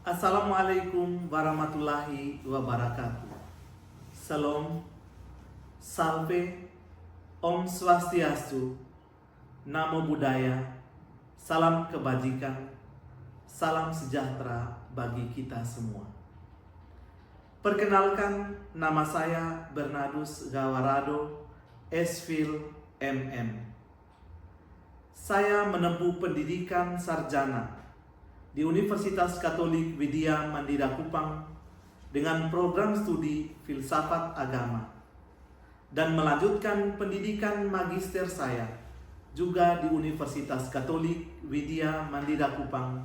Assalamualaikum warahmatullahi wabarakatuh. Salam, salve, Om Swastiastu, Namo Buddhaya, salam kebajikan, salam sejahtera bagi kita semua. Perkenalkan, nama saya Bernardus Gawarado, S.Phil, MM. Saya menempuh pendidikan sarjana di Universitas Katolik Widya Mandira Kupang dengan program studi Filsafat Agama dan melanjutkan pendidikan magister saya juga di Universitas Katolik Widya Mandira Kupang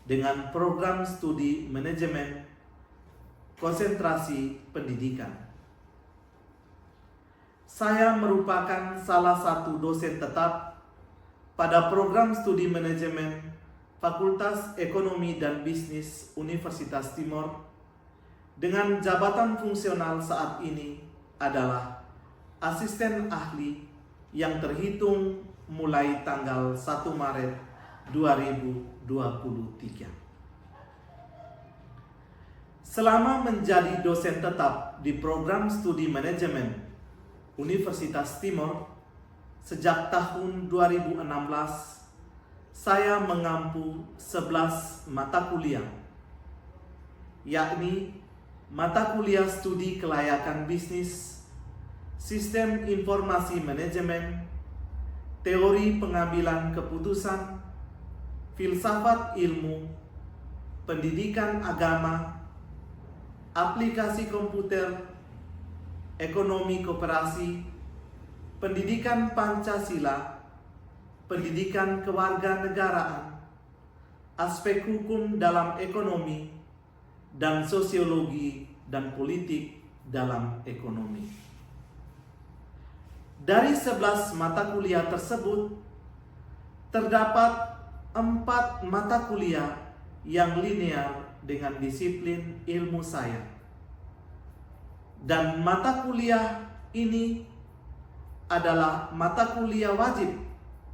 dengan program studi Manajemen Konsentrasi Pendidikan. Saya merupakan salah satu dosen tetap pada program studi Manajemen Fakultas Ekonomi dan Bisnis Universitas Timor dengan jabatan fungsional saat ini adalah asisten ahli yang terhitung mulai tanggal 1 Maret 2023. Selama menjadi dosen tetap di program studi manajemen Universitas Timor sejak tahun 2016, saya mengampu 11 mata kuliah, yakni mata kuliah studi kelayakan bisnis, sistem informasi manajemen, teori pengambilan keputusan, filsafat ilmu, pendidikan agama, aplikasi komputer, ekonomi koperasi, pendidikan Pancasila, pendidikan kewarganegaraan, aspek hukum dalam ekonomi, dan sosiologi dan politik dalam ekonomi. Dari 11 mata kuliah tersebut, terdapat 4 mata kuliah yang linear dengan disiplin ilmu saya. Dan mata kuliah ini adalah mata kuliah wajib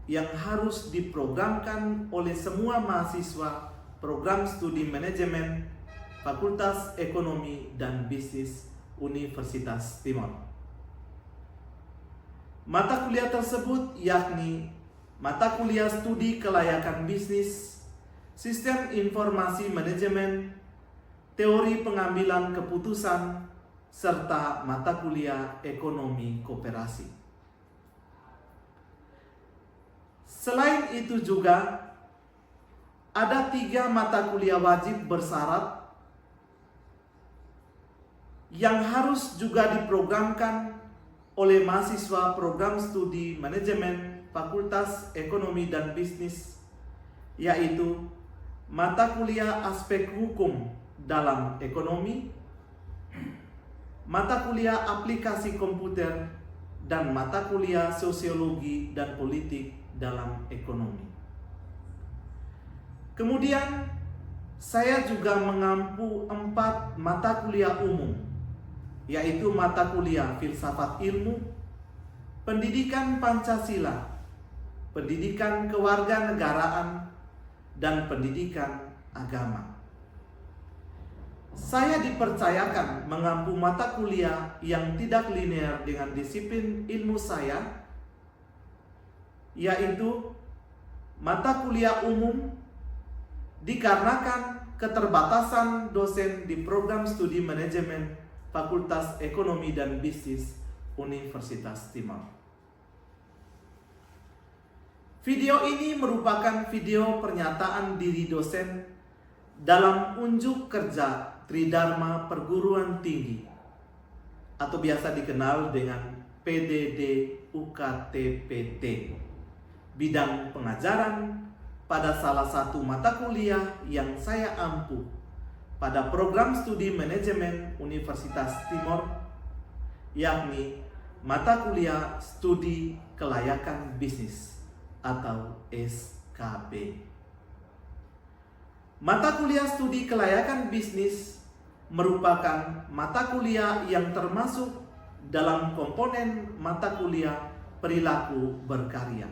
yang harus diprogramkan oleh semua mahasiswa program studi manajemen Fakultas Ekonomi dan Bisnis Universitas Timor. Mata kuliah tersebut yakni mata kuliah studi kelayakan bisnis, sistem informasi manajemen, teori pengambilan keputusan, serta mata kuliah ekonomi koperasi. Selain itu juga ada 3 mata kuliah wajib bersyarat yang harus juga diprogramkan oleh mahasiswa program studi manajemen Fakultas Ekonomi dan Bisnis, yaitu mata kuliah aspek hukum dalam ekonomi, mata kuliah aplikasi komputer, dan mata kuliah sosiologi dan politik dalam ekonomi. Kemudian saya juga mengampu 4 mata kuliah umum, yaitu mata kuliah filsafat ilmu, pendidikan Pancasila, pendidikan kewarganegaraan, dan pendidikan agama. Saya dipercayakan mengampu mata kuliah yang tidak linear dengan disiplin ilmu saya, yaitu mata kuliah umum, dikarenakan keterbatasan dosen di program studi manajemen Fakultas Ekonomi dan Bisnis Universitas Timor. Video ini merupakan video pernyataan diri dosen dalam unjuk kerja Tridharma Perguruan Tinggi atau biasa dikenal dengan PDD UKTPT, bidang pengajaran pada salah satu mata kuliah yang saya ampu pada program studi manajemen Universitas Timor, yakni mata kuliah studi kelayakan bisnis atau SKB. Mata kuliah studi kelayakan bisnis merupakan mata kuliah yang termasuk dalam komponen mata kuliah perilaku berkarya,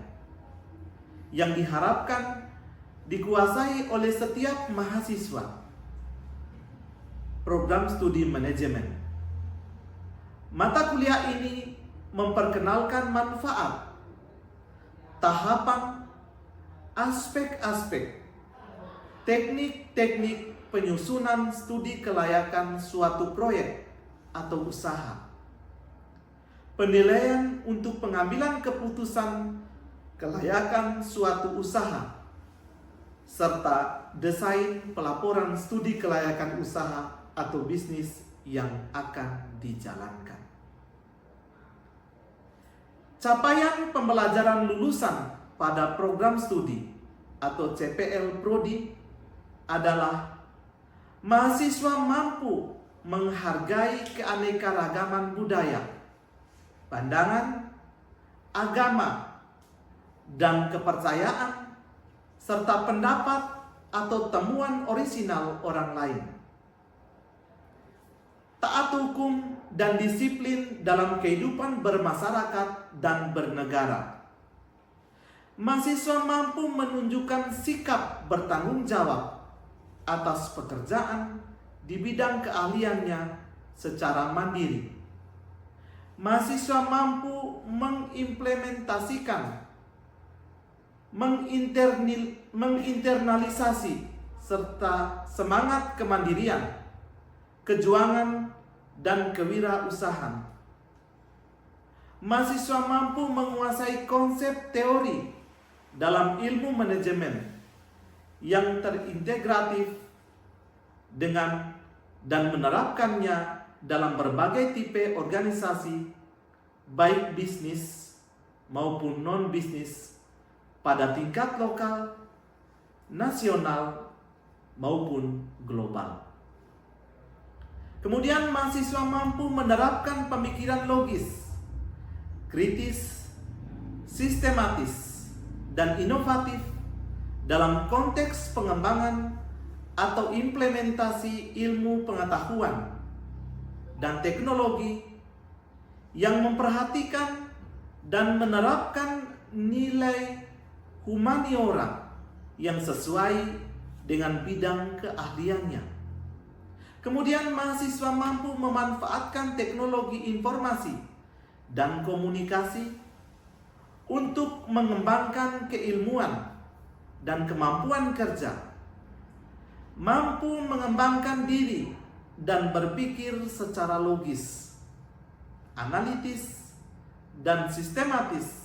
yang diharapkan dikuasai oleh setiap mahasiswa program studi manajemen. Mata kuliah ini memperkenalkan manfaat, tahapan, aspek-aspek, teknik-teknik penyusunan studi kelayakan suatu proyek atau usaha, penilaian untuk pengambilan keputusan kelayakan suatu usaha, serta desain pelaporan studi kelayakan usaha atau bisnis yang akan dijalankan. Capaian pembelajaran lulusan pada program studi atau CPL Prodi adalah mahasiswa mampu menghargai keanekaragaman budaya, pandangan, agama, dan kepercayaan, serta pendapat atau temuan orisinal orang lain. Taat hukum dan disiplin dalam kehidupan bermasyarakat dan bernegara. Mahasiswa mampu menunjukkan sikap bertanggung jawab atas pekerjaan di bidang keahliannya secara mandiri. Mahasiswa mampu mengimplementasikan, menginternalisasi, serta semangat kemandirian, kejuangan, dan kewirausahaan. Mahasiswa mampu menguasai konsep teori dalam ilmu manajemen yang terintegratif dengan dan menerapkannya dalam berbagai tipe organisasi, baik bisnis maupun non-bisnis, pada tingkat lokal, nasional, maupun global. Kemudian mahasiswa mampu menerapkan pemikiran logis, kritis, sistematis, dan inovatif dalam konteks pengembangan atau implementasi ilmu pengetahuan dan teknologi yang memperhatikan dan menerapkan nilai humaniora yang sesuai dengan bidang keahliannya. Kemudian mahasiswa mampu memanfaatkan teknologi informasi dan komunikasi untuk mengembangkan keilmuan dan kemampuan kerja, mampu mengembangkan diri dan berpikir secara logis, analitis, dan sistematis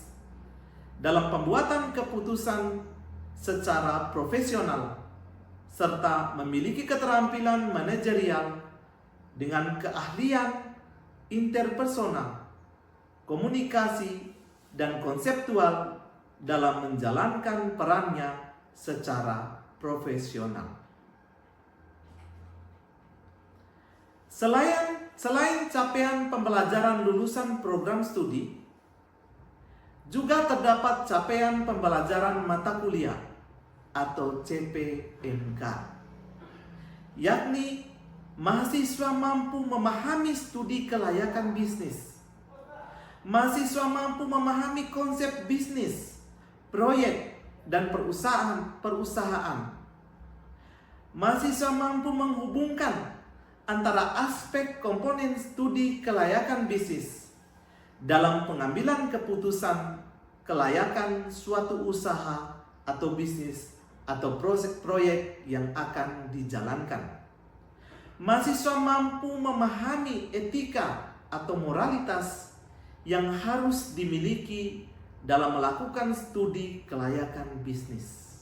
dalam pembuatan keputusan secara profesional, serta memiliki keterampilan manajerial dengan keahlian interpersonal, komunikasi, dan konseptual dalam menjalankan perannya secara profesional. Selain capaian pembelajaran lulusan program studi, juga terdapat capaian pembelajaran mata kuliah atau CPMK, yakni mahasiswa mampu memahami studi kelayakan bisnis. Mahasiswa mampu memahami konsep bisnis, proyek, dan perusahaan. Mahasiswa mampu menghubungkan antara aspek komponen studi kelayakan bisnis dalam pengambilan keputusan kelayakan suatu usaha atau bisnis atau proyek yang akan dijalankan. Mahasiswa mampu memahami etika atau moralitas yang harus dimiliki dalam melakukan studi kelayakan bisnis.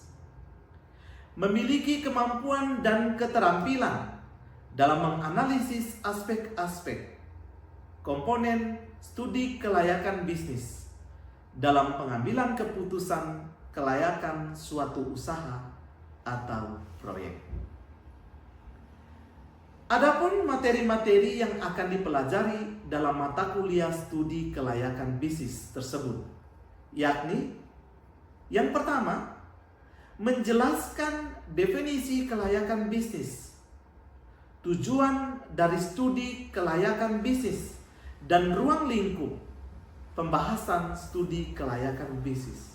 Memiliki kemampuan dan keterampilan dalam menganalisis aspek-aspek komponen studi kelayakan bisnis dalam pengambilan keputusan kelayakan suatu usaha atau proyek. Adapun materi-materi yang akan dipelajari dalam mata kuliah studi kelayakan bisnis tersebut, yakni yang pertama, menjelaskan definisi kelayakan bisnis, tujuan dari studi kelayakan bisnis, dan ruang lingkup pembahasan studi kelayakan bisnis.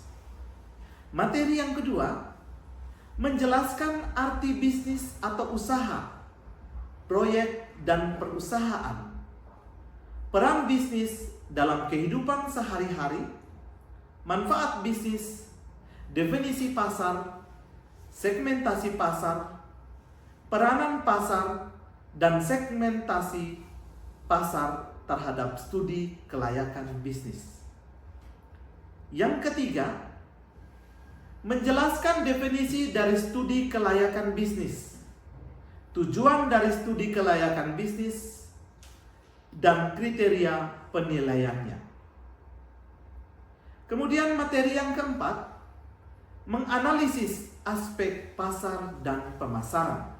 Materi yang kedua, menjelaskan arti bisnis atau usaha, proyek, dan perusahaan. Peran bisnis dalam kehidupan sehari-hari, manfaat bisnis, definisi pasar, segmentasi pasar, peranan pasar, dan segmentasi pasar terhadap studi kelayakan bisnis. Yang ketiga, menjelaskan definisi dari studi kelayakan bisnis, tujuan dari studi kelayakan bisnis, dan kriteria penilaiannya. Kemudian materi yang keempat, menganalisis aspek pasar dan pemasaran.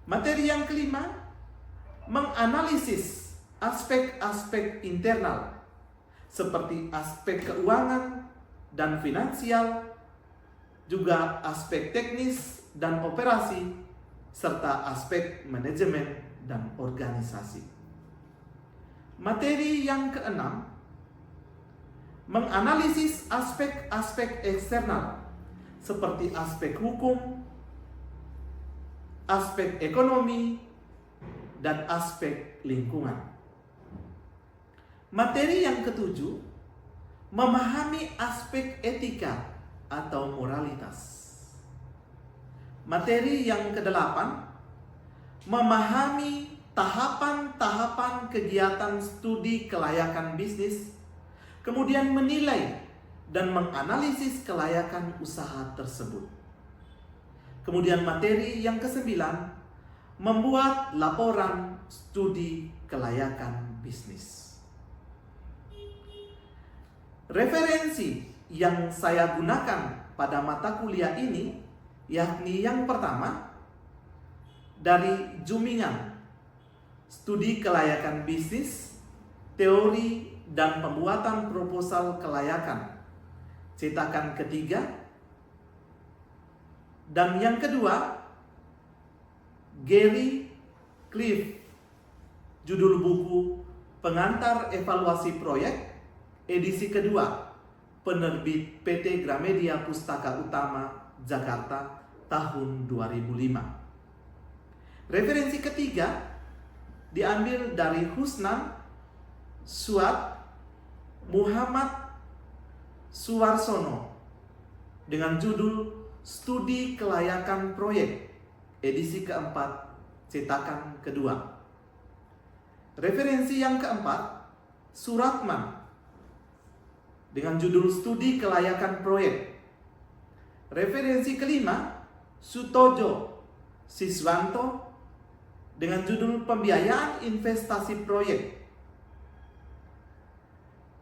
Materi yang kelima, menganalisis aspek-aspek internal seperti aspek keuangan dan finansial, juga aspek teknis dan operasi, serta aspek manajemen dan organisasi. Materi yang keenam, menganalisis aspek-aspek eksternal seperti aspek hukum, aspek ekonomi, dan aspek lingkungan. Materi yang ketujuh, memahami aspek etika atau moralitas. Materi yang kedelapan, memahami tahapan-tahapan kegiatan studi kelayakan bisnis, kemudian menilai dan menganalisis kelayakan usaha tersebut. Kemudian materi yang kesembilan, membuat laporan studi kelayakan bisnis. Referensi yang saya gunakan pada mata kuliah ini yakni yang pertama, dari Jumingan, Studi Kelayakan Bisnis, Teori dan Pembuatan Proposal Kelayakan, cetakan ketiga. Dan yang kedua, Gary Cliff, judul buku Pengantar Evaluasi Proyek, edisi kedua, penerbit PT Gramedia Pustaka Utama, Jakarta, tahun 2005. Referensi ketiga diambil dari Husnan Suat Muhammad Suwarsono dengan judul Studi Kelayakan Proyek, edisi keempat, cetakan kedua. Referensi yang keempat, Suratman dengan judul Studi Kelayakan Proyek. Referensi kelima, Sutojo Siswanto dengan judul Pembiayaan Investasi Proyek.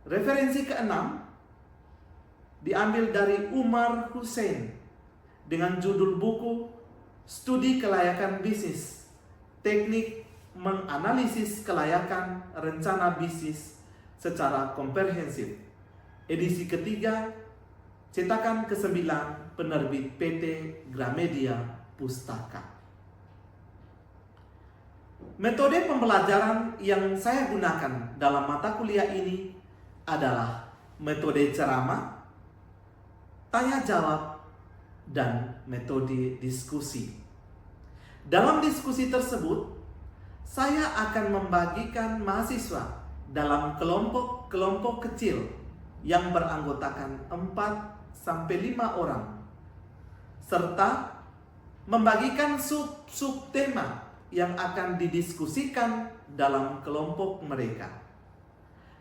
Referensi keenam diambil dari Umar Hussein dengan judul buku Studi Kelayakan Bisnis, Teknik Menganalisis Kelayakan Rencana Bisnis secara Komprehensif, edisi ketiga, cetakan ke-9, penerbit PT Gramedia Pustaka. Metode pembelajaran yang saya gunakan dalam mata kuliah ini adalah metode ceramah, tanya jawab, dan metode diskusi. Dalam diskusi tersebut, saya akan membagikan mahasiswa dalam kelompok-kelompok kecil yang beranggotakan 4-5 orang, serta membagikan sub tema yang akan didiskusikan dalam kelompok mereka.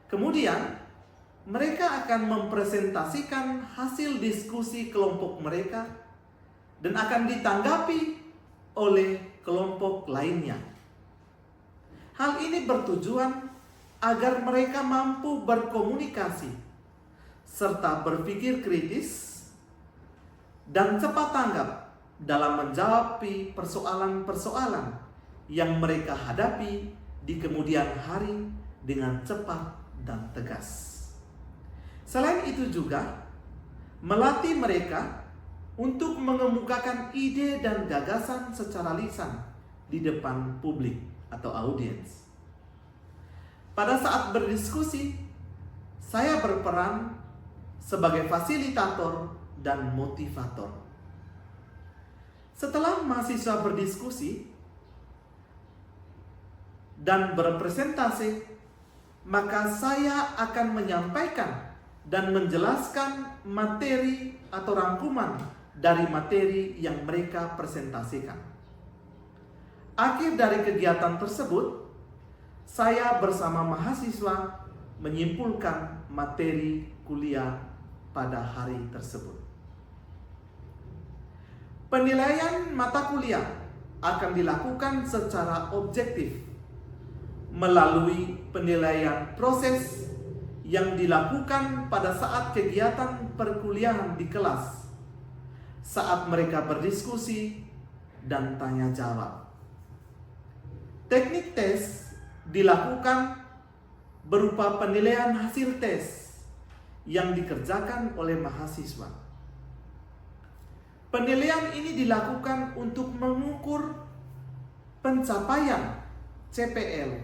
Kemudian, mereka akan mempresentasikan hasil diskusi kelompok mereka dan akan ditanggapi oleh kelompok lainnya. Hal ini bertujuan agar mereka mampu berkomunikasi serta berpikir kritis dan cepat tanggap dalam menjawab persoalan-persoalan yang mereka hadapi di kemudian hari dengan cepat dan tegas. Selain itu juga melatih mereka untuk mengemukakan ide dan gagasan secara lisan di depan publik atau audiens. Pada saat berdiskusi, saya berperan sebagai fasilitator dan motivator. Setelah mahasiswa berdiskusi, dan berpresentasi, maka saya akan menyampaikan dan menjelaskan materi atau rangkuman dari materi yang mereka presentasikan. Akhir dari kegiatan tersebut, saya bersama mahasiswa menyimpulkan materi kuliah pada hari tersebut. Penilaian mata kuliah akan dilakukan secara objektif melalui penilaian proses yang dilakukan pada saat kegiatan perkuliahan di kelas, saat mereka berdiskusi dan tanya jawab. Teknik tes dilakukan berupa penilaian hasil tes yang dikerjakan oleh mahasiswa. Penilaian ini dilakukan untuk mengukur pencapaian CPL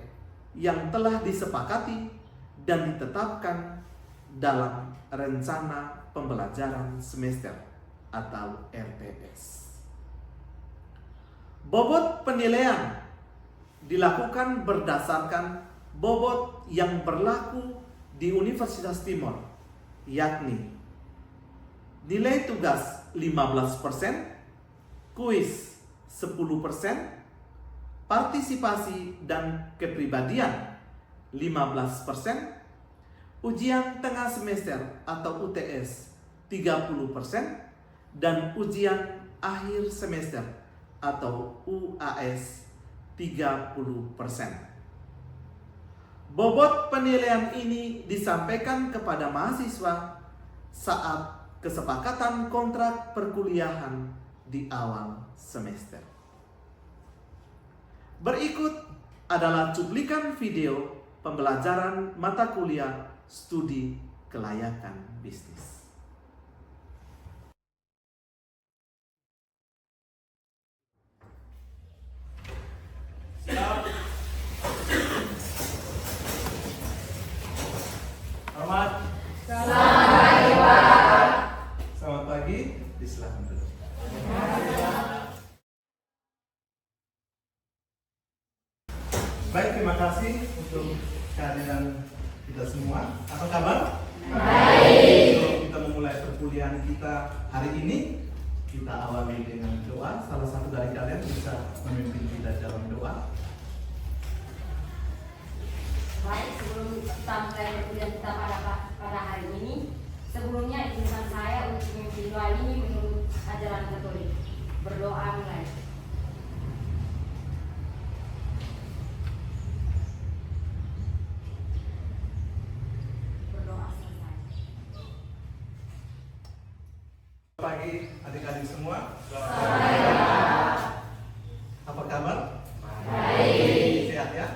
yang telah disepakati dan ditetapkan dalam rencana pembelajaran semester atau RPS. Bobot penilaian dilakukan berdasarkan bobot yang berlaku di Universitas Timor, yakni nilai tugas 15%, kuis 10%, partisipasi dan kepribadian 15%, ujian tengah semester atau UTS 30%, dan ujian akhir semester atau UAS 30%. Bobot penilaian ini disampaikan kepada mahasiswa saat kesepakatan kontrak perkuliahan di awal semester. Berikut adalah cuplikan video pembelajaran mata kuliah studi kelayakan bisnis. Siap. Hormat. Selamat pagi, disilakan dulu. Baik, terima kasih untuk kehadiran kita semua. Apa kabar? Baik. Sebelum kita memulai perkuliahan kita hari ini, kita awali dengan doa. Salah satu dari kalian bisa memimpin kita dalam doa. Baik, sebelum kita mulai perkuliahan kita pada hari ini, sebelumnya izinkan saya untuk memimpin doa ini menurut ajaran Katolik. Berdoa mulai. Berdoa selesai. Pagi adik-adik semua. Apa kabar? Baik. Sehat ya?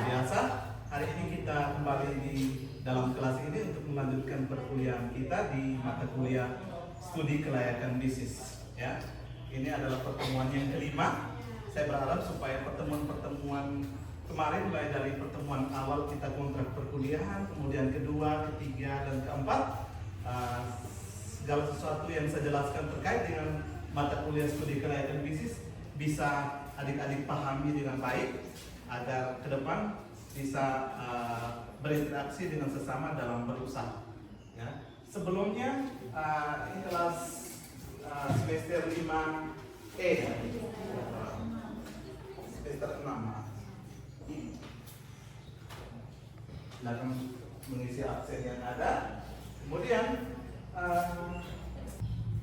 Biasa. Hari ini kita kembali di dalam kelas ini untuk melanjutkan perkuliahan kita di mata kuliah studi kelayakan bisnis. Ya, ini adalah pertemuan yang kelima. Saya berharap supaya pertemuan-pertemuan kemarin, mulai dari pertemuan awal kita kontrak perkuliahan, kemudian kedua, ketiga, dan keempat, segala sesuatu yang saya jelaskan terkait dengan mata kuliah studi kelayakan bisnis bisa adik-adik pahami dengan baik agar ke depan bisa berinteraksi dengan sesama dalam berusaha. Ya. Sebelumnya ini kelas semester 5E, semester 6. Silakan mengisi absen yang ada. Kemudian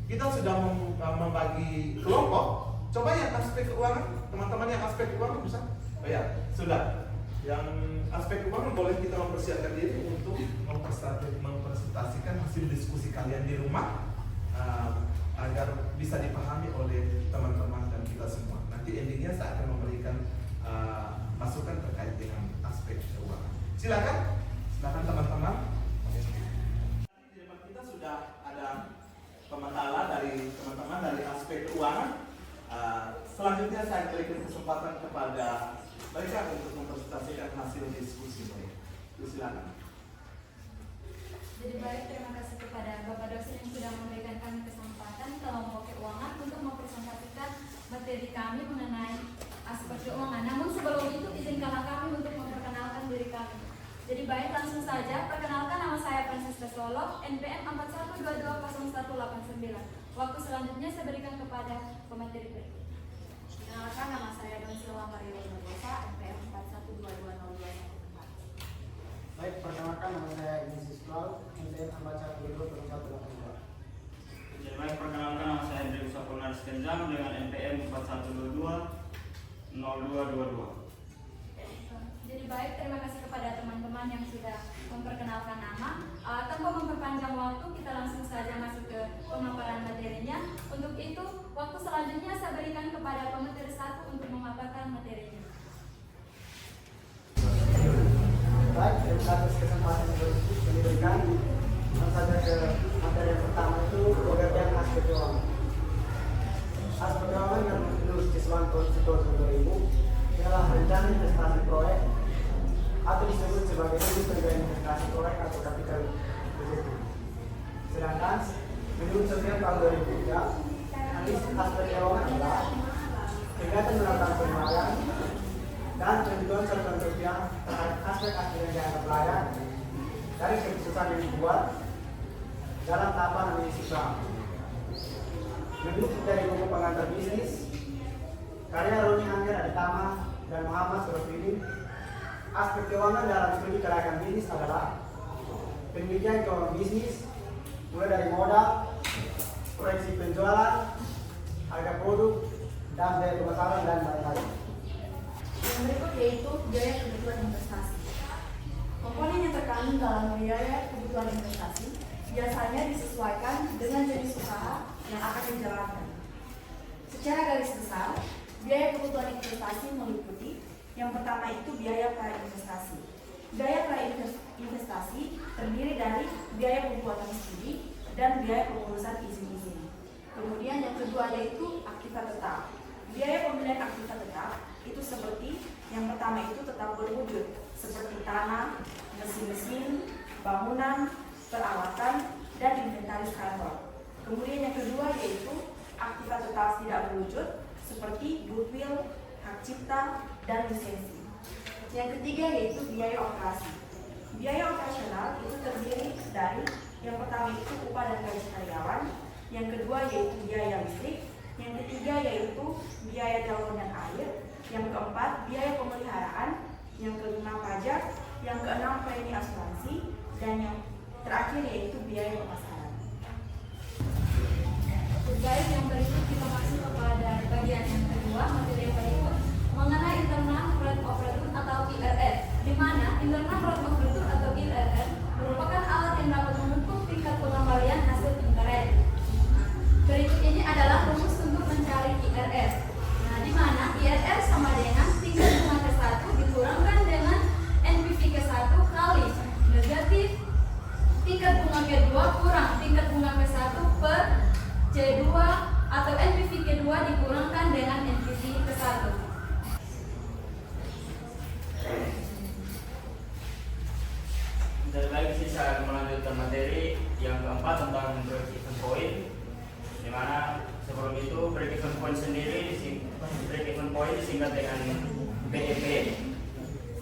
kita sudah membagi kelompok. Coba yang aspek keuangan, teman-teman yang aspek keuangan bisa? Oh ya, sudah. Yang aspek keuangan boleh kita mempersiapkan diri untuk mempresentasikan hasil diskusi kalian di rumah agar bisa dipahami oleh teman-teman dan kita semua. Nanti endingnya saya akan memberikan masukan terkait dengan aspek keuangan. Silakan teman-teman. Di depan kita sudah ada pemantala dari teman-teman dari aspek keuangan. Selanjutnya saya berikan kesempatan kepada mereka untuk mempresentasikan hasil diskusi mereka. Silakan. Jadi baik, terima kasih kepada Bapak dosen yang sudah memberikan kami kesempatan kelompok keuangan untuk mempresentasikan materi kami mengenai aspek keuangan. Namun sebelum itu izinkanlah kami untuk memperkenalkan diri kami. Jadi baik, langsung saja. Perkenalkan, nama saya Francisca Solo, NPM 41220189. Waktu selanjutnya saya berikan kepada pemateri berikut. Perkenalkan, nama saya Don Silva Mario Barbosa, NPM 41220214. Baik, perkenalkan nama saya Ignatius Cloud, NPM 41220182. Jadi baik, perkenalkan nama saya Hendrik Saponaris Kenjang dengan NPM 4122-0222. Jadi baik, terima kasih kepada teman-teman yang sudah memperkenalkan nama. Tanpa memperpanjang waktu, kita langsung saja masuk ke pemaparan materinya. Untuk itu, waktu selanjutnya saya berikan kepada pemateri 1 untuk memaparkan materinya. Baik, terima kasih atas kesempatan yang diberikan. Langsung saja ke materi yang pertama itu pengertian aspek keuangan. Aspek keuangan yang menurut Siswan Konstitusi 2000 adalah rencana investasi proyek atau disebut sebagai industri terkait investasi proyek atau capital budget. Sedangkan menurut Survei tahun 2003, analisis aspek keuangan adalah kegiatan melakukan penilaian dan tentuan serta rupiah terhadap aspek-aspek yang dianggap layak dari keputusan yang dibuat dalam tahapan analisis usaha. Menurut dari buku pengantar bisnis karya Roni Angger Aditama dan Muhammad Surafili, aspek keuangan dalam studi kelayakan bisnis adalah penelitian keuangan bisnis mulai dari modal, proyeksi penjualan, harga produk, dan biaya pemasaran dan lain-lain. Yang berikut yaitu biaya kebutuhan investasi. Komponen yang terkandung dalam biaya kebutuhan investasi biasanya disesuaikan dengan jenis usaha yang akan dijalankan. Secara garis besar, biaya kebutuhan investasi meliputi yang pertama itu biaya pra-investasi. Biaya pra-investasi terdiri dari biaya pembuatan studi dan biaya pengurusan izin-izin. Kemudian yang kedua yaitu aktiva tetap. Biaya pembelian aktiva tetap itu seperti yang pertama itu tetap berwujud seperti tanah, mesin-mesin, bangunan, peralatan, dan inventaris kantor. Kemudian yang kedua yaitu aktiva tetap tidak berwujud seperti goodwill, hak cipta, dan lisensi. Yang ketiga yaitu biaya operasi. Biaya operasional itu terdiri dari yang pertama itu upah dan gaji karyawan, yang kedua yaitu biaya listrik, yang ketiga yaitu biaya galon dan air, yang keempat biaya pemeliharaan, yang kelima pajak, yang keenam premi asuransi, dan yang terakhir yaitu biaya pemasaran. Baik, yang berikut kita masuk kepada bagian yang kedua, materi yang berikut mengenai internal rate of return atau IRR, di mana internal rate of return atau IRR merupakan alat yang dapat mengukur tingkat pengembalian hasil interest. Berikut ini adalah rumus untuk mencari IRR. Nah, di mana IRR sama dengan tingkat bunga ke-1 dikurangkan dengan NPV ke-1 kali negatif tingkat bunga ke-2 kurang tingkat bunga ke-1 per C2 atau NPV ke-2 dikurangkan dengan NPV ke-1. Jadi baik, sisa melanjutkan materi yang keempat tentang break-even point, di mana sebelum itu break-even point sendiri break-even point disingkat dengan BEP,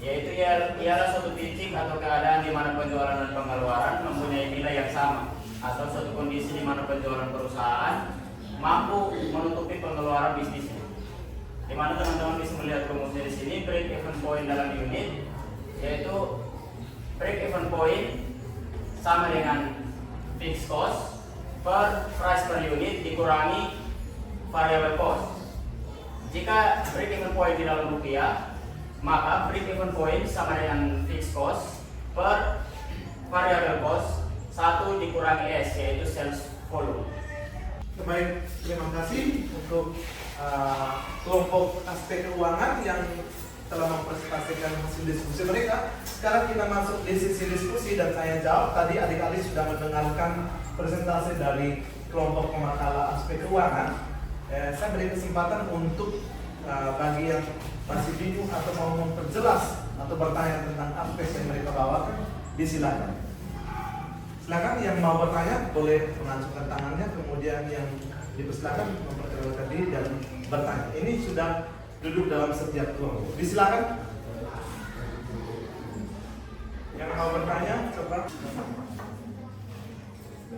yaitu ialah suatu titik atau keadaan di mana penjualan dan pengeluaran mempunyai nilai yang sama, atau suatu kondisi di mana penjualan perusahaan mampu menutupi pengeluaran bisnisnya. Di mana teman-teman bisa melihat rumusnya di sini, break-even point dalam unit, yaitu break-even point sama dengan fixed cost per price per unit dikurangi variable cost. Jika break-even point di dalam rupiah, maka break-even point sama dengan fixed cost per variable cost 1 dikurangi S, yaitu sales volume. Baik, terima kasih untuk kelompok aspek keuangan yang telah mempresentasikan hasil diskusi mereka. Sekarang kita masuk di sesi diskusi dan saya jawab. Tadi adik-adik sudah mendengarkan presentasi dari kelompok pemakalah aspek keuangan. Saya beri kesempatan untuk bagi yang masih bingung atau mau memperjelas atau bertanya tentang aspek yang mereka bawakan, disilakan. Silakan yang mau bertanya boleh mengacungkan tangannya, kemudian yang dipersilakan memperkenalkan diri dan bertanya. Ini sudah duduk dalam setiap kelompok. Disilakan. Yang mau bertanya, coba.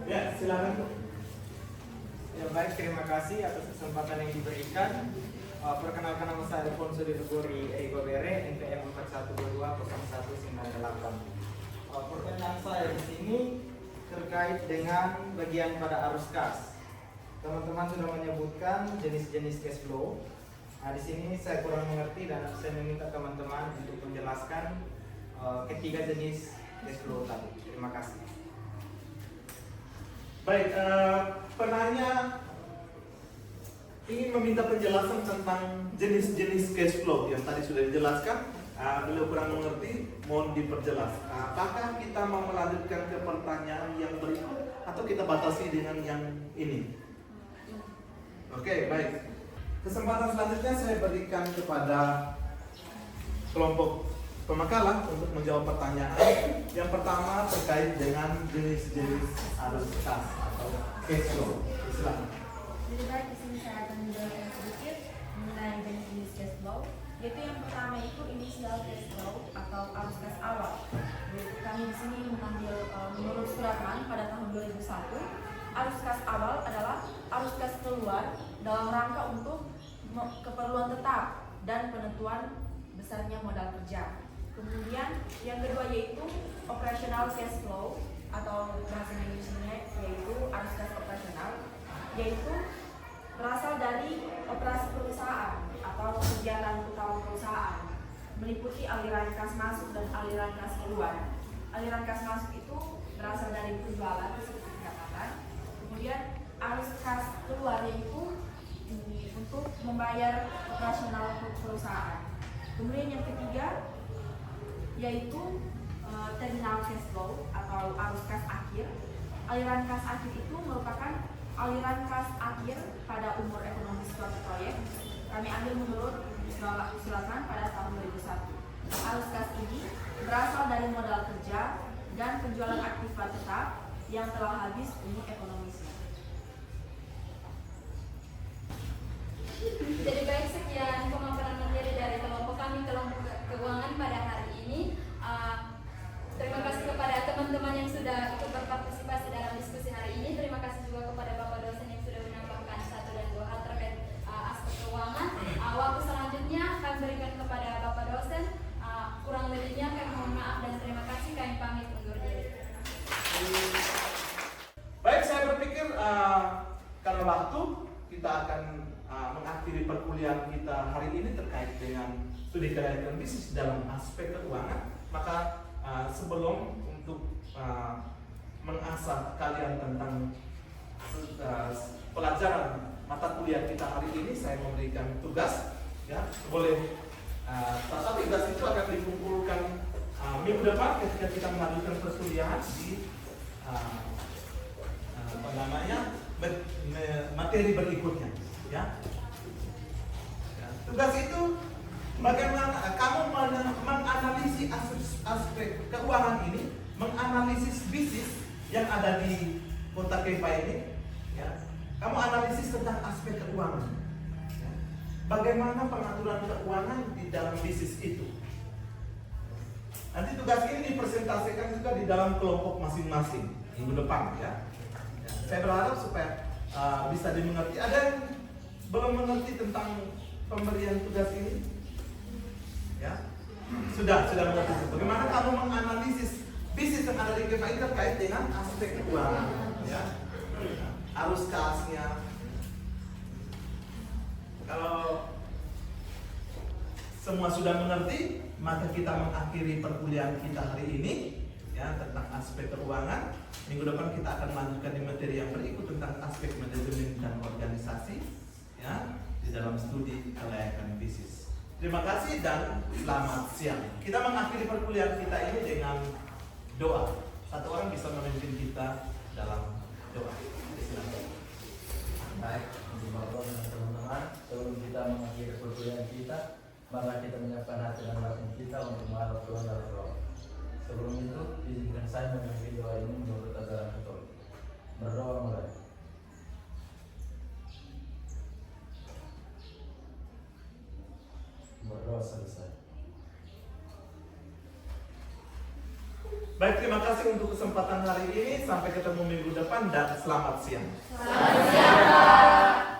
Ya, silakan. Ya baik, terima kasih atas kesempatan yang diberikan. Perkenalkan nama saya Alfonso de Gregory Ego Bere, NPM 41220198. Pertanyaan saya di sini terkait dengan bagian pada arus kas. Teman-teman sudah menyebutkan jenis-jenis cash flow. Nah, di sini saya kurang mengerti dan saya meminta teman-teman untuk menjelaskan ketiga jenis cash flow tadi. Terima kasih. Baik, penanya ingin meminta penjelasan tentang jenis-jenis cash flow yang tadi sudah dijelaskan. Beliau kurang mengerti, mohon diperjelas. Apakah kita mau melanjutkan ke pertanyaan yang berikut atau kita batasi dengan yang ini? Oke, baik. Kesempatan selanjutnya saya berikan kepada kelompok pemakalah untuk menjawab pertanyaan. Yang pertama terkait dengan jenis-jenis arus kas atau cash flow. Silakan. Jadi baik, di sini saya akan menjelaskan sedikit mengenai jenis-jenis cash flow. Yaitu yang pertama itu initial cash flow atau arus kas awal. Jadi kami di sini mengambil menurut Suratman pada tahun 2001, arus kas awal adalah arus kas keluar dalam rangka untuk keperluan tetap dan penentuan besarnya modal kerja. Kemudian yang kedua yaitu operational cash flow atau bahasa Indonesia yaitu arus kas operasional, yaitu berasal dari operasi perusahaan atau kegiatan utama perusahaan, meliputi aliran kas masuk dan aliran kas keluar. Aliran kas masuk itu berasal dari penjualan seperti dikatakan. Kemudian arus kas keluar yaitu untuk membayar operasional perusahaan. Kemudian yang ketiga yaitu terminal cash flow atau arus kas akhir. Aliran kas akhir itu merupakan aliran kas akhir pada umur ekonomi suatu proyek. Kami ambil menurut Suratman pada tahun 2001. Arus kas ini berasal dari modal kerja dan penjualan aktiva tetap yang telah habis umur ekonomisnya. Jadi baik, sekian pemaparan materi dari kelompok kami, kelompok keuangan pada hari ini. Terima kasih kepada teman-teman yang sudah ikut berpartisipasi dalam diskusi hari ini. Terima kasih juga kepada Bapak dosen yang sudah menambahkan 1 dan 2 hal terkait aspek keuangan. Waktu selanjutnya kami berikan kepada Bapak dosen. Kurang lebihnya kami mohon maaf dan terima kasih. Kami pamit undur diri. Baik, saya berpikir karena waktu kita akan mengakhiri perkuliahan kita hari ini terkait dengan studi kelayakan bisnis dalam aspek keuangan. Maka sebelum untuk mengasah kalian tentang pelajaran mata kuliah kita hari ini, saya memberikan tugas. Ya, boleh. Tata tugas itu akan dikumpulkan minggu depan ketika kita melanjutkan perkuliahan di materi berikutnya. Ya. Tugas itu bagaimana kamu menganalisis aspek keuangan ini, menganalisis bisnis yang ada di kota Kepa ini, ya. Kamu analisis tentang aspek keuangan, ya. Bagaimana pengaturan keuangan di dalam bisnis itu. Nanti tugas ini dipresentasikan juga di dalam kelompok masing-masing minggu depan, ya. Saya berharap supaya bisa dimengerti. Ada yang belum mengerti tentang pemberian tugas ini? Ya, sudah mengerti. Bagaimana kamu menganalisis bisnis yang ada di KPI terkait dengan aspek keuangan, ya, arus kasnya. Kalau semua sudah mengerti, maka kita mengakhiri perkuliahan kita hari ini, ya, tentang aspek keuangan. Minggu depan kita akan melanjutkan di materi yang berikut tentang aspek manajemen dan organisasi, ya, di dalam studi kelayakan bisnis. Terima kasih dan selamat siang. Kita mengakhiri perkuliahan kita ini dengan doa. Satu orang bisa memimpin kita dalam doa. Silakan. Baik, untuk Bapak dan teman-teman, sebelum kita mengakhiri perkuliahan kita, maka kita menyiapkan hati dan batin kita untuk menghadap Tuhan dalam doa. Sebelum itu, izinkan saya memimpin doa ini menurut ajaran Katolik. Berdoa mulai. selesai. Baik, terima kasih untuk kesempatan hari ini. Sampai ketemu minggu depan dan selamat siang. Selamat siang, Pak.